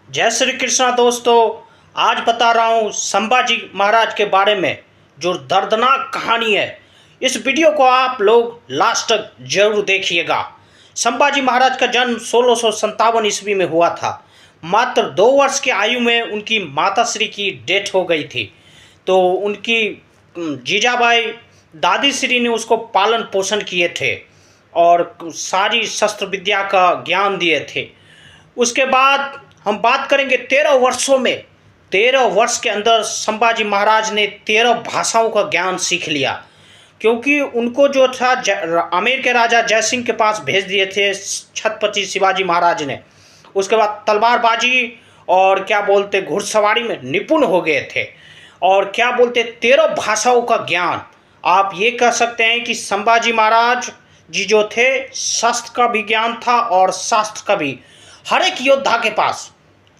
जय श्री कृष्णा दोस्तों। आज बता रहा हूँ संभाजी महाराज के बारे में जो दर्दनाक कहानी है। इस वीडियो को आप लोग लास्ट तक जरूर देखिएगा। संभाजी महाराज का जन्म 1657 ईस्वी में हुआ था। मात्र 2 वर्ष की आयु में उनकी माताश्री की डेथ हो गई थी। तो उनकी जीजाबाई दादी श्री ने उसको पालन पोषण किए थे और सारी शस्त्र विद्या का ज्ञान दिए थे। उसके बाद हम बात करेंगे 13 वर्षों में 13 वर्ष के अंदर संभाजी महाराज ने 13 भाषाओं का ज्ञान सीख लिया, क्योंकि उनको जो था आमेर के राजा जयसिंह के पास भेज दिए थे छत्रपति शिवाजी महाराज ने। उसके बाद तलवारबाजी और क्या बोलते घुड़सवारी में निपुण हो गए थे और क्या बोलते 13 भाषाओं का ज्ञान। आप ये कह सकते हैं कि संभाजी महाराज जी जो थे शस्त्र का भी ज्ञान था और शास्त्र का भी। हर एक योद्धा के पास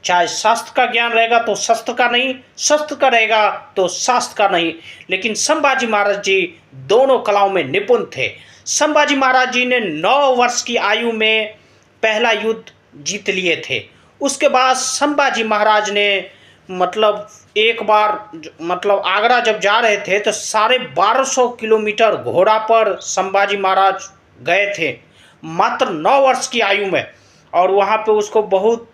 चाहे शास्त्र का ज्ञान रहेगा तो शस्त्र का नहीं, शस्त्र का रहेगा तो शास्त्र का नहीं, लेकिन संभाजी महाराज जी दोनों कलाओं में निपुण थे। संभाजी महाराज जी ने 9 वर्ष की आयु में पहला युद्ध जीत लिए थे। उसके बाद संभाजी महाराज ने एक बार आगरा जब जा रहे थे तो 1250 किलोमीटर घोड़ा पर संभाजी महाराज गए थे मात्र 9 वर्ष की आयु में। और वहाँ पे उसको बहुत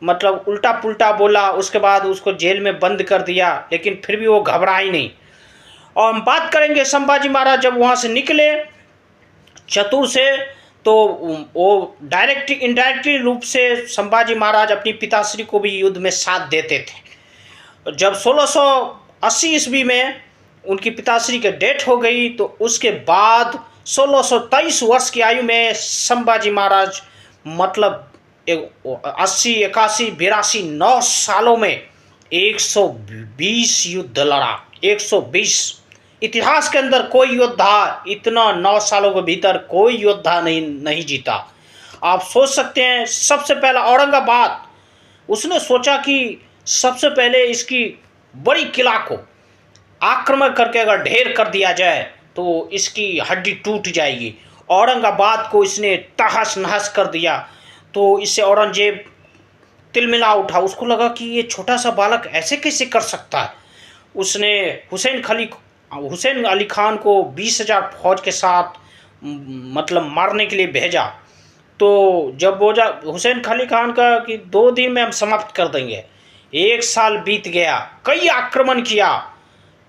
उल्टा पुल्टा बोला, उसके बाद उसको जेल में बंद कर दिया, लेकिन फिर भी वो घबराई नहीं। और हम बात करेंगे संभाजी महाराज जब वहाँ से निकले चतुर से, तो वो डायरेक्टली इनडायरेक्टली रूप से संभाजी महाराज अपनी पिताश्री को भी युद्ध में साथ देते थे। जब 1680 ईस्वी में उनकी पिताश्री की डेथ हो गई तो उसके बाद 1623 वर्ष की आयु में संभाजी महाराज 80, 81, 82, 9 सालों में 120 युद्ध लड़ा। 120 इतिहास के अंदर कोई योद्धा इतना 9 सालों के भीतर कोई योद्धा नहीं जीता। आप सोच सकते हैं, सबसे पहला औरंगाबाद उसने सोचा कि सबसे पहले इसकी बड़ी किला को आक्रमण करके अगर ढेर कर दिया जाए तो इसकी हड्डी टूट जाएगी। औरंगाबाद को इसने तहस नहस कर दिया। तो इससे औरंगजेब तिलमिला उठा, उसको लगा कि ये छोटा सा बालक ऐसे कैसे कर सकता है। उसने हुसैन अली खान को 20,000 फौज के साथ मारने के लिए भेजा। तो जब बोला हुसैन अली खान का कि 2 दिन में हम समाप्त कर देंगे, 1 साल बीत गया, कई आक्रमण किया,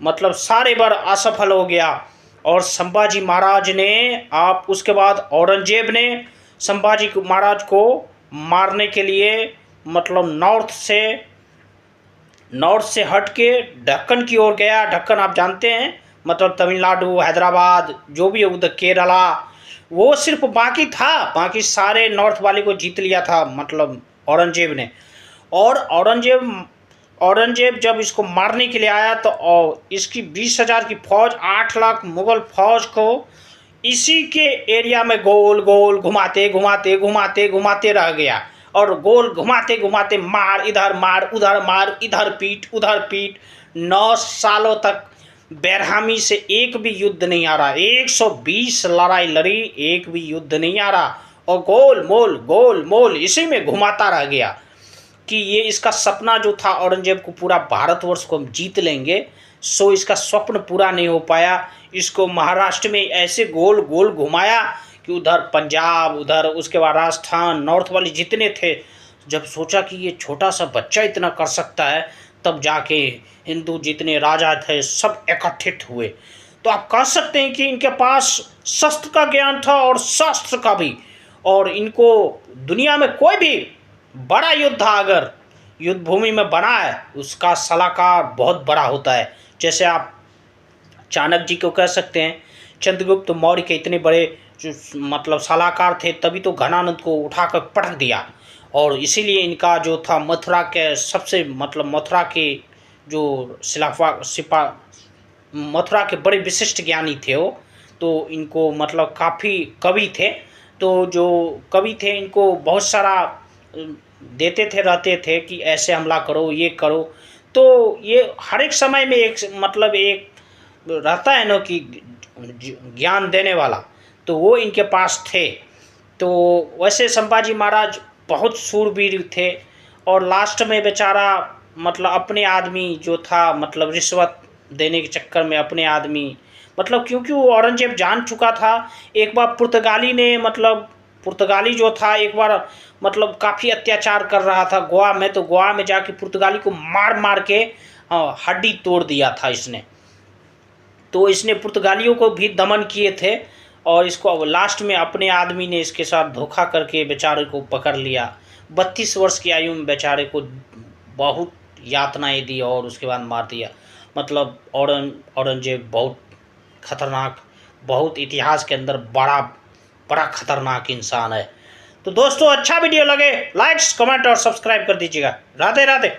सारे बार असफल हो गया। और संभाजी महाराज ने उसके बाद औरंगजेब ने संभाजी महाराज को मारने के लिए नॉर्थ से हट के ढक्कन की ओर गया। ढक्कन आप जानते हैं, तमिलनाडु, हैदराबाद, जो भी उधर केरला, वो सिर्फ बाकी था, बाकी सारे नॉर्थ वाले को जीत लिया था औरंगजेब ने। और औरंगजेब जब इसको मारने के लिए आया तो इसकी 20,000 की फौज, 8 लाख मुगल फौज को इसी के एरिया में गोल गोल घुमाते घुमाते घुमाते घुमाते रह गया। और गोल घुमाते घुमाते मार इधर मार उधर मार, इधर पीट उधर पीट, 9 सालों तक बेरहमी से एक भी युद्ध नहीं आ रहा। 120 लड़ाई लड़ी, एक भी युद्ध नहीं आ रहा। और गोल मोल इसी में घुमाता रह गया कि ये इसका सपना जो था औरंगजेब को पूरा भारतवर्ष को हम जीत लेंगे, सो इसका स्वप्न पूरा नहीं हो पाया। इसको महाराष्ट्र में ऐसे गोल गोल घुमाया कि उधर पंजाब, उधर उसके बाद राजस्थान, नॉर्थ वाले जितने थे, जब सोचा कि ये छोटा सा बच्चा इतना कर सकता है, तब जाके हिंदू जितने राजा थे सब एकत्रित हुए। तो आप कह सकते हैं कि इनके पास शस्त्र का ज्ञान था और शास्त्र का भी। और इनको दुनिया में कोई भी बड़ा योद्धा अगर युद्ध भूमि में बना है, उसका सलाहकार बहुत बड़ा होता है। जैसे आप चाणक्य जी को कह सकते हैं, चंद्रगुप्त मौर्य के इतने बड़े जो सलाहकार थे, तभी तो घनानंद को उठाकर पटक दिया। और इसीलिए इनका जो था मथुरा के सबसे मथुरा के जो मथुरा के बड़े विशिष्ट ज्ञानी थे वो, तो इनको काफ़ी कवि थे। तो जो कवि थे इनको बहुत सारा देते थे, रहते थे कि ऐसे हमला करो, ये करो। तो ये हर एक समय में एक एक रहता है ना कि ज्ञान देने वाला, तो वो इनके पास थे। तो वैसे संभाजी महाराज बहुत शूरवीर थे और लास्ट में बेचारा मतलब अपने आदमी जो था, मतलब रिश्वत देने के चक्कर में अपने आदमी, मतलब क्योंकि वो औरंगजेब जान चुका था। एक बार पुर्तगाली ने, मतलब पुर्तगाली जो था एक बार मतलब काफ़ी अत्याचार कर रहा था गोवा में, तो गोवा में जाके पुर्तगाली को मार मार के हड्डी तोड़ दिया था इसने। तो इसने पुर्तगालियों को भी दमन किए थे, और इसको लास्ट में अपने आदमी ने इसके साथ धोखा करके बेचारे को पकड़ लिया। 32 वर्ष की आयु में बेचारे को बहुत यातनाएं दी और उसके बाद मार दिया। मतलब औरंगजेब बहुत खतरनाक, बहुत इतिहास के अंदर बड़ा बड़ा खतरनाक इंसान है। तो दोस्तों, अच्छा वीडियो लगे लाइक्स कमेंट और सब्सक्राइब कर दीजिएगा। राधे राधे।